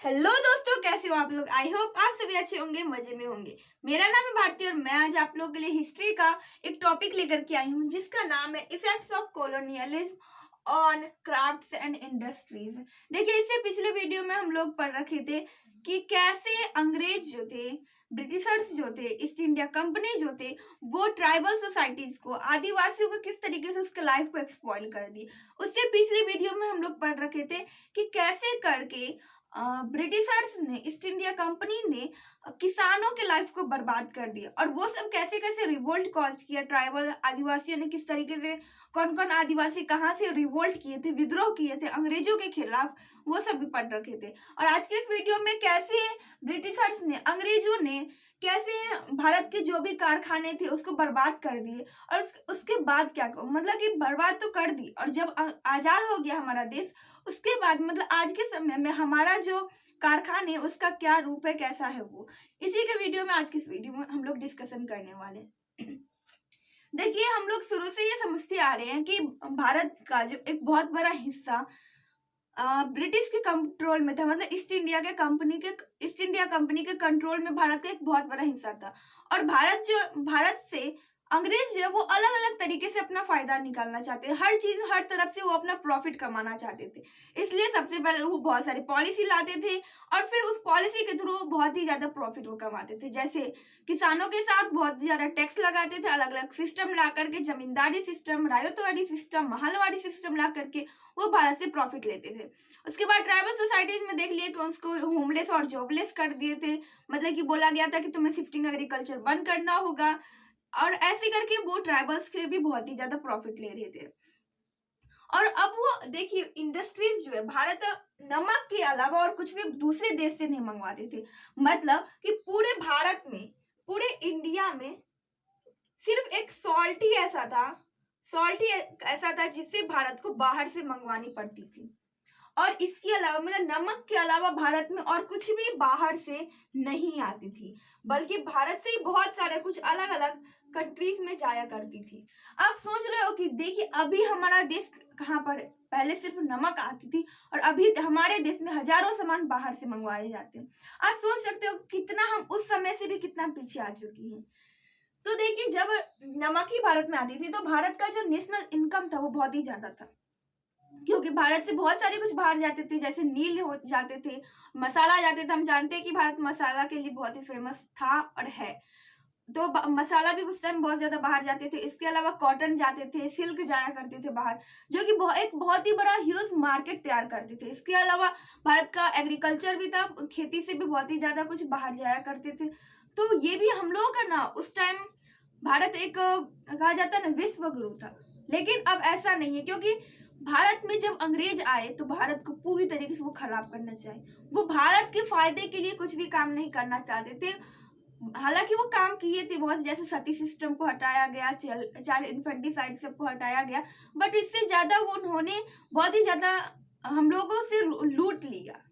Hello दोस्तों, कैसे हो आप लोग। आई होप आप सभी अच्छे होंगे, मजे में होंगे। मेरा नाम है भारती और मैं आज आप लोगों के लिए हिस्ट्री का एक टॉपिक लेकर के आई हूँ जिसका नाम है effects of colonialism on crafts and industries. देखिए, इससे पिछले वीडियो में हम लोग पढ़ रखे थे कि कैसे अंग्रेज जो थे, ब्रिटिशर्स जो थे, ईस्ट इंडिया कंपनी जो थे, वो ट्राइबल सोसाइटीज को, आदिवासियों को किस तरीके से उसके लाइफ को एक्सप्लॉइट कर दी। उससे पिछले वीडियो में हम लोग पढ़ रखे थे कि कैसे करके ब्रिटिशर्स ने, ईस्ट इंडिया कंपनी ने किसानों के लाइफ को बर्बाद कर दिया और वो सब कैसे कैसे रिवोल्ट कॉज किया। ट्राइबल आदिवासियों ने किस तरीके से, कौन कौन आदिवासी कहाँ से रिवोल्ट किए थे, विद्रोह किए थे अंग्रेजों के खिलाफ, वो सब भी पढ़ रखे थे। और आज के इस वीडियो में कैसे ब्रिटिशर्स ने, अंग्रेजों ने कैसे भारत के जो भी कारखाने थे उसको बर्बाद कर दिए और उसके बाद क्या, मतलब कि बर्बाद तो कर दी। और जब आजाद हो गया हमारा देश, उसके बाद मतलब आज के समय में हमारा जो कारखाने है उसका क्या रूप है, कैसा है वो, इसी के वीडियो में, आज की इस वीडियो में हम लोग डिस्कशन करने वाले हैं। देखिए, हम लोग शुरू से ये समझते आ रहे हैं कि भारत का जो एक बहुत बड़ा हिस्सा ब्रिटिश के कंट्रोल में था, मतलब ईस्ट इंडिया कंपनी के कंट्रोल में भारत का एक बहुत बड़ा हिस्सा था। और भारत से अंग्रेज जो है वो अलग अलग तरीके से अपना फायदा निकालना चाहते हैं, हर चीज हर तरफ से वो अपना प्रॉफिट कमाना चाहते थे। इसलिए सबसे पहले वो बहुत सारी पॉलिसी लाते थे और फिर उस पॉलिसी के थ्रू बहुत ही ज्यादा प्रॉफिट वो कमाते थे। जैसे किसानों के साथ बहुत ज्यादा टैक्स लगाते थे, अलग अलग सिस्टम ला करके, जमींदारी system, Ryotwari system, Mahalwari system ला करके वो भारत से प्रॉफिट लेते थे। उसके बाद ट्राइबल सोसाइटीज में देख लिए कि उसको होमलेस और जॉबलेस कर दिए थे, मतलब कि बोला गया था कि तुम्हें शिफ्टिंग एग्रीकल्चर बंद करना होगा। और ऐसे करके वो ट्राइबल्स से भी बहुत ही ज्यादा प्रॉफिट ले रहे थे। और अब वो देखिए, इंडस्ट्रीज जो है, भारत नमक के अलावा और कुछ भी दूसरे देश से नहीं मंगवाते थे। मतलब कि पूरे भारत में, पूरे इंडिया में सिर्फ एक सॉल्ट ही ऐसा था जिससे भारत को बाहर से मंगवानी पड़ती थी। और इसके अलावा, मतलब नमक के अलावा भारत में और कुछ भी बाहर से नहीं आती थी, बल्कि भारत से ही बहुत सारे कुछ अलग अलग कंट्रीज में जाया करती थी। आप सोच रहे हो कि देखिए, अभी हमारा देश कहाँ पर है। पहले सिर्फ नमक आती थी और अभी हमारे देश में हजारों सामान बाहर से मंगवाए जाते हैं। आप सोच सकते हो कितना हम उस समय से भी कितना पीछे आ चुकी हैं। तो देखिए, जब नमक ही भारत में आती थी तो भारत का जो नेशनल इनकम था वो बहुत ही ज्यादा था, क्योंकि भारत से बहुत सारे कुछ बाहर जाते थे, जैसे नील हो जाते थे, मसाला जाते थे। हम जानते हैं कि भारत मसाला के लिए बहुत ही फेमस था और है, तो मसाला भी उस टाइम बहुत ज्यादा बाहर जाते थे। इसके अलावा कॉटन जाते थे, सिल्क जाया करते थे बाहर, जो कि एक बहुत ही बड़ा ह्यूज मार्केट तैयार करते थे। इसके अलावा भारत का एग्रीकल्चर भी था, खेती से भी बहुत ही ज्यादा कुछ बाहर जाया करते थे। तो ये भी हम लोगों का ना, उस टाइम भारत एक कहा जाता है ना, विश्व गुरु था। लेकिन अब ऐसा नहीं है, क्योंकि भारत में जब अंग्रेज आए तो भारत को पूरी तरीके से वो खराब करना चाहे, वो भारत के फायदे के लिए कुछ भी काम नहीं करना चाहते थे। हालांकि वो काम किए थे बहुत, जैसे सती सिस्टम को हटाया गया, चाइल्ड इन्फेंटिसाइड सबको हटाया गया, बट इससे ज्यादा वो उन्होंने बहुत ही ज्यादा हम लोगों से लूट लिया।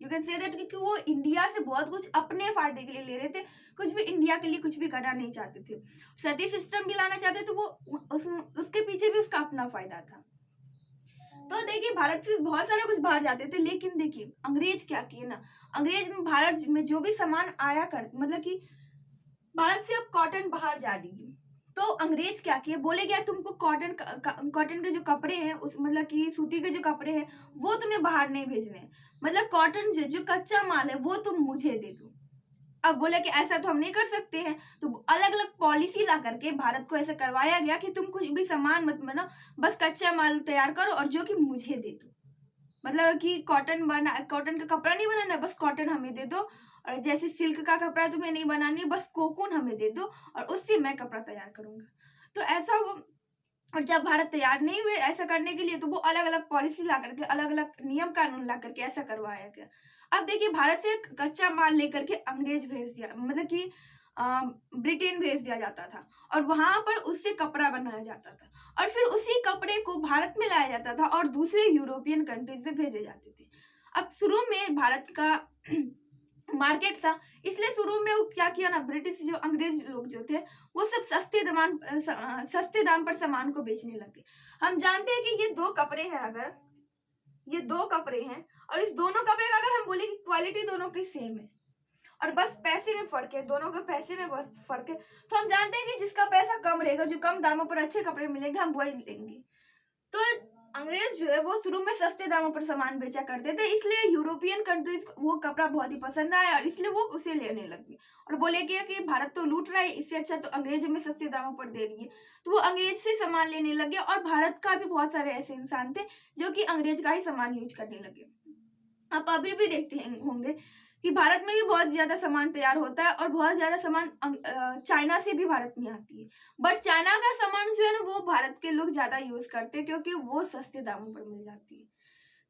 यू कैन से दैट, क्योंकि वो इंडिया से बहुत कुछ अपने फायदे के लिए ले रहे थे, कुछ भी इंडिया के लिए कुछ भी करना नहीं चाहते थे। सती सिस्टम भी लाना चाहते तो वो उसके पीछे भी उसका अपना फायदा था। तो देखिए, भारत से बहुत सारे कुछ बाहर जाते थे, लेकिन देखिए अंग्रेज क्या किए ना, अंग्रेज में भारत में जो भी सामान आया कर, मतलब कि भारत से अब कॉटन बाहर जा रही है, तो अंग्रेज क्या किए, बोले गया तुमको कॉटन के जो कपड़े हैं, उस मतलब कि सूती के जो कपड़े हैं वो तुम्हें बाहर नहीं भेजने, मतलब कॉटन जो कच्चा माल है वो तुम मुझे दे दो। अब बोले कि ऐसा तो हम नहीं कर सकते हैं, तो अलग अलग पॉलिसी ला करके भारत को ऐसा करवाया गया कि तुम कुछ भी सामान मत बनाओ, बस कच्चा माल तैयार करो और जो कि मुझे दे दो। मतलब कि कॉटन का कपड़ा नहीं बनाना, बस कॉटन हमें दे दो। और जैसे सिल्क का कपड़ा तुम्हें नहीं बनानी, बस कोकून हमें दे दो और उससे मैं कपड़ा तैयार करूंगा। तो ऐसा वो, और जब भारत तैयार नहीं हुए ऐसा करने के लिए, तो वो अलग अलग पॉलिसी ला करके, अलग अलग नियम कानून ला करके ऐसा करवाया गया। अब देखिए, भारत से कच्चा माल लेकर के अंग्रेज भेज दिया, मतलब कि ब्रिटेन भेज दिया जाता था और वहां पर उससे कपड़ा बनाया जाता था और फिर उसी कपड़े को भारत में लाया जाता था और दूसरे यूरोपियन कंट्रीज में भेजे जाते थे। अब शुरू में भारत का मार्केट था, इसलिए शुरू में वो क्या किया ना, ब्रिटिश जो अंग्रेज लोग जो थे वो सब सस्ते दाम पर सामान को बेचने लगे। हम जानते हैं कि ये दो कपड़े हैं, अगर ये दो कपड़े हैं और इस दोनों कपड़े का अगर हम बोले कि क्वालिटी दोनों की सेम है और बस पैसे में फर्क है, दोनों के पैसे में बहुत फर्क है। तो हम जानते हैं कि जिसका पैसा कम रहेगा, जो कम दामों पर अच्छे कपड़े मिलेंगे, हम वही लेंगे। तो अंग्रेज जो है वो शुरू में सस्ते दामों पर सामान बेचा करते थे, इसलिए यूरोपियन कंट्रीज वो कपड़ा बहुत ही पसंद आया और इसलिए वो उसे लेने लगे और बोले कि भारत तो लूट रहा है, इससे अच्छा तो अंग्रेज हमें सस्ते दामों पर दे रही है। तो वो अंग्रेज से सामान लेने लगे और भारत का भी बहुत सारे ऐसे इंसान थे जो कि अंग्रेज का ही सामान यूज करने लगे। आप अभी भी देखते होंगे कि भारत में भी बहुत ज्यादा सामान तैयार होता है और बहुत ज्यादा सामान चाइना से भी भारत में आती है, बट चाइना का सामान जो है ना वो भारत के लोग ज्यादा यूज करते हैं क्योंकि वो सस्ते दामों पर मिल जाती है।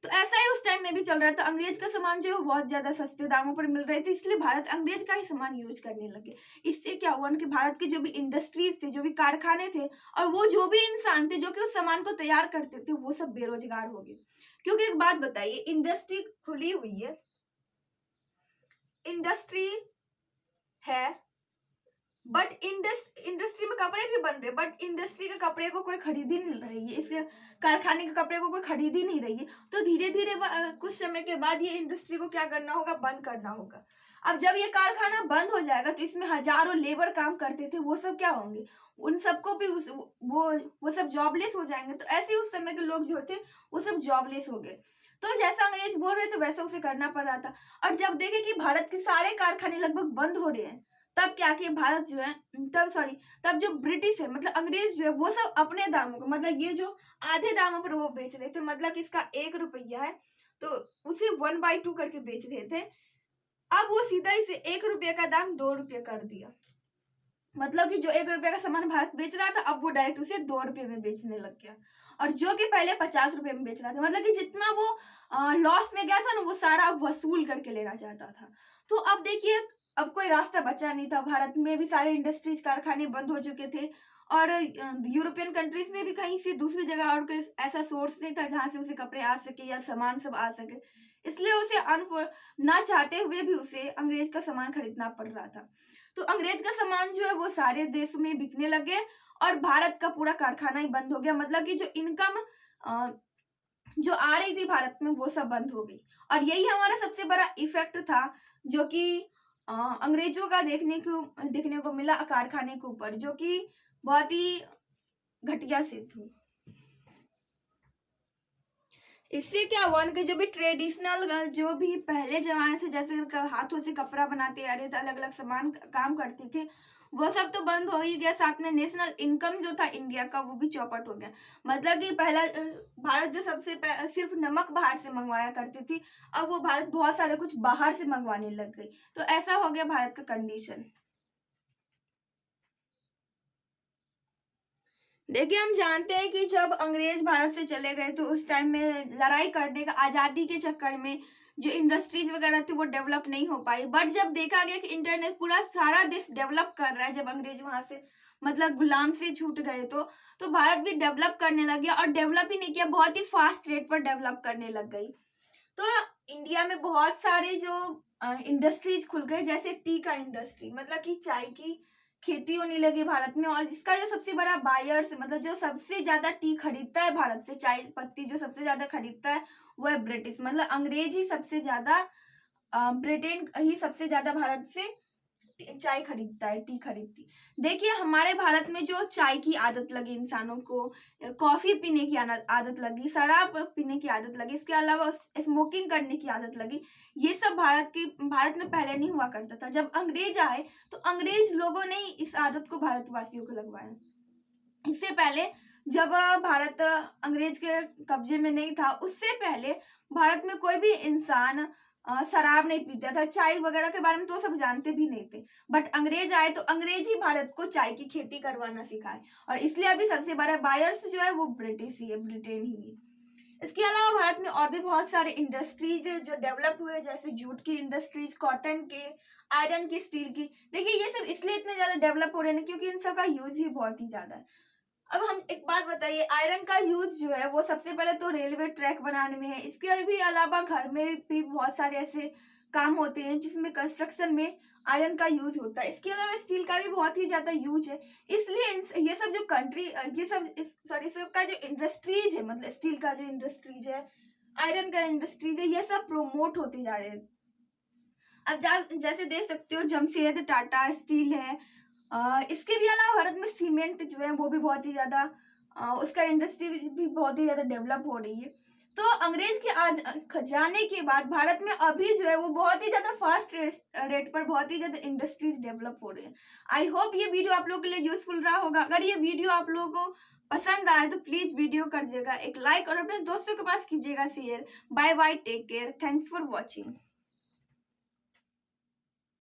तो ऐसा ही उस टाइम में भी चल रहा था, अंग्रेज का सामान जो है बहुत ज्यादा सस्ते दामों पर मिल रहे थे, इसलिए भारत अंग्रेज का ही सामान यूज करने लगे। इससे क्या हुआ कि भारत के जो भी इंडस्ट्रीज थे, जो भी कारखाने थे और वो जो भी इंसान थे जो कि उस सामान को तैयार करते थे, वो सब बेरोजगार हो गए। क्योंकि एक बात बताइए, इंडस्ट्री खुली हुई है, इंडस्ट्री है, बट इंडस्ट्री में कपड़े भी बन रहे, बट इंडस्ट्री के कपड़े को कोई खरीद ही नहीं रही है, इसके कारखाने के कपड़े को कोई खरीद ही नहीं रही है। तो धीरे धीरे कुछ समय के बाद ये इंडस्ट्री को क्या करना होगा, बंद करना होगा। अब जब ये कारखाना बंद हो जाएगा तो इसमें हजारों लेबर काम करते थे, वो सब क्या होंगे, उन सबको भी वो सब जॉबलेस हो जाएंगे। तो ऐसे उस समय के लोग जो थे वो सब जॉबलेस हो गए। तो जैसा अंग्रेज बोल रहे थे वैसा उसे करना पड़ रहा था। और जब देखे कि भारत के सारे कारखाने लगभग बंद हो रहे हैं, तब क्या कि भारत जो है तब जो ब्रिटिश है मतलब अंग्रेज जो है वो सब अपने दामों को, मतलब ये जो आधे दामों पर वो बेच रहे थे, मतलब कि इसका 1 रुपया है तो उसे 1/2 करके बेच रहे थे। अब वो सीधा इसे 1 रुपये का दाम 2 रुपये कर दिया, मतलब कि जो 1 रुपये का सामान भारत बेच रहा था अब वो डायरेक्ट उसे 2 रुपये में बेचने लग गया, और जो कि पहले 50 रुपये में बेच रहा था, मतलब कि जितना वो लॉस में गया था ना वो सारा वसूल करके लेना चाहता था। तो अब देखिए अब कोई रास्ता बचा नहीं था, भारत में भी सारे इंडस्ट्रीज कारखाने बंद हो चुके थे और यूरोपियन कंट्रीज में भी कहीं से दूसरी जगह और कोई ऐसा सोर्स नहीं था जहां से उसे कपड़े आ सके या सामान सब आ सके, इसलिए उसे ना चाहते हुए भी उसे अंग्रेज का सामान खरीदना पड़ रहा था। तो अंग्रेज का सामान जो है वो सारे देशों में बिकने लगे और भारत का पूरा कारखाना ही बंद हो गया, मतलब कि जो इनकम जो आ रही थी भारत में वो सब बंद हो गई। और यही हमारा सबसे बड़ा इफेक्ट था जो कि अंग्रेजों का देखने को मिला कारखाने के ऊपर, जो कि बहुत ही घटिया सिद्ध हुई। इससे क्या हुआ कि जो भी ट्रेडिशनल जो भी पहले जमाने से जैसे हाथों से कपड़ा बनाते आ रहे थे, अलग अलग सामान काम करते थे, वो सब तो बंद हो ही गया। साथ में नेशनल इनकम जो था इंडिया का वो भी चौपट हो गया। मतलब कि पहला भारत जो सिर्फ नमक बाहर से मंगवाया करती थी, अब वो भारत बहुत सारे कुछ बाहर से मंगवाने लग गई। तो ऐसा हो गया भारत का कंडीशन। देखिए हम जानते हैं कि जब अंग्रेज भारत से चले गए तो उस टाइम में लड़ाई करने का, आजादी के चक्कर में जो इंडस्ट्रीज वगैरह थी वो डेवलप नहीं हो पाई। बट जब देखा गया कि इंटरनेट पूरा सारा देश डेवलप कर रहा है, जब अंग्रेज वहां से मतलब गुलाम से छूट गए तो भारत भी डेवलप करने लग गया, और डेवलप ही नहीं किया, बहुत ही फास्ट रेट पर डेवलप करने लग गई। तो इंडिया में बहुत सारे जो इंडस्ट्रीज खुल गए, जैसे टी का इंडस्ट्री, मतलब कि चाय की खेती होने लगी भारत में। और इसका जो सबसे बड़ा बायर्स, मतलब जो सबसे ज्यादा टी खरीदता है भारत से, चाय पत्ती जो सबसे ज्यादा खरीदता है वो है ब्रिटिश, मतलब अंग्रेज ही सबसे ज्यादा, ब्रिटेन ही सबसे ज्यादा भारत से चाय खरीदता है, टी खरीदती। देखिए हमारे भारत में जो चाय की आदत लगी इंसानों को, कॉफी पीने की आदत लगी, शराब पीने की आदत लगी, इसके अलावा स्मोकिंग करने की आदत लगी, ये सब भारत में पहले नहीं हुआ करता था। जब अंग्रेज आए तो अंग्रेज लोगों ने इस आदत को भारतवासियों को लगवाया। इससे पहले जब भारत अंग्रेज के कब्जे में नहीं था, उससे पहले भारत में कोई भी इंसान शराब नहीं पीता था, चाय वगैरह के बारे में तो सब जानते भी नहीं थे। बट अंग्रेज आए तो अंग्रेज ही भारत को चाय की खेती करवाना सिखाए, और इसलिए अभी सबसे बड़ा बायर्स जो है वो ब्रिटिश ही है, ब्रिटेन ही है। इसके अलावा भारत में और भी बहुत सारे इंडस्ट्रीज जो डेवलप हुए, जैसे जूट की इंडस्ट्रीज, कॉटन के, आयरन की, स्टील की। देखिए ये सब इसलिए इतने ज्यादा डेवलप हो रहे हैं क्योंकि इन सब का यूज ही बहुत ही ज्यादा है। अब हम एक बात बताइए, आयरन का यूज जो है वो सबसे पहले तो रेलवे ट्रैक बनाने में है, इसके भी अलावा घर में भी बहुत सारे ऐसे काम होते हैं जिसमें कंस्ट्रक्शन में आयरन का यूज होता है। इसके अलावा स्टील का भी बहुत ही ज्यादा यूज है। इसलिए ये सब जो ये सब का जो इंडस्ट्रीज है, मतलब स्टील का जो इंडस्ट्रीज है, आयरन का इंडस्ट्रीज है, ये सब प्रोमोट होते जा रहे हैं। अब जैसे देख सकते हो जमशेद टाटा स्टील है, इसके भी अलावा भारत में सीमेंट जो है वो भी बहुत ही ज्यादा उसका इंडस्ट्री भी बहुत ही ज्यादा डेवलप हो रही है। तो अंग्रेज के आज जाने के बाद भारत में अभी जो है वो बहुत ही ज्यादा फास्ट रेट पर बहुत ही ज्यादा इंडस्ट्रीज डेवलप हो रहे हैं। आई होप ये वीडियो आप लोगों के लिए यूजफुल रहा होगा। अगर ये वीडियो आप लोगों को पसंद आए तो प्लीज वीडियो कर दीजिएगा एक लाइक और अपने दोस्तों के पास कीजिएगा share. Bye bye, take care, thanks for watching.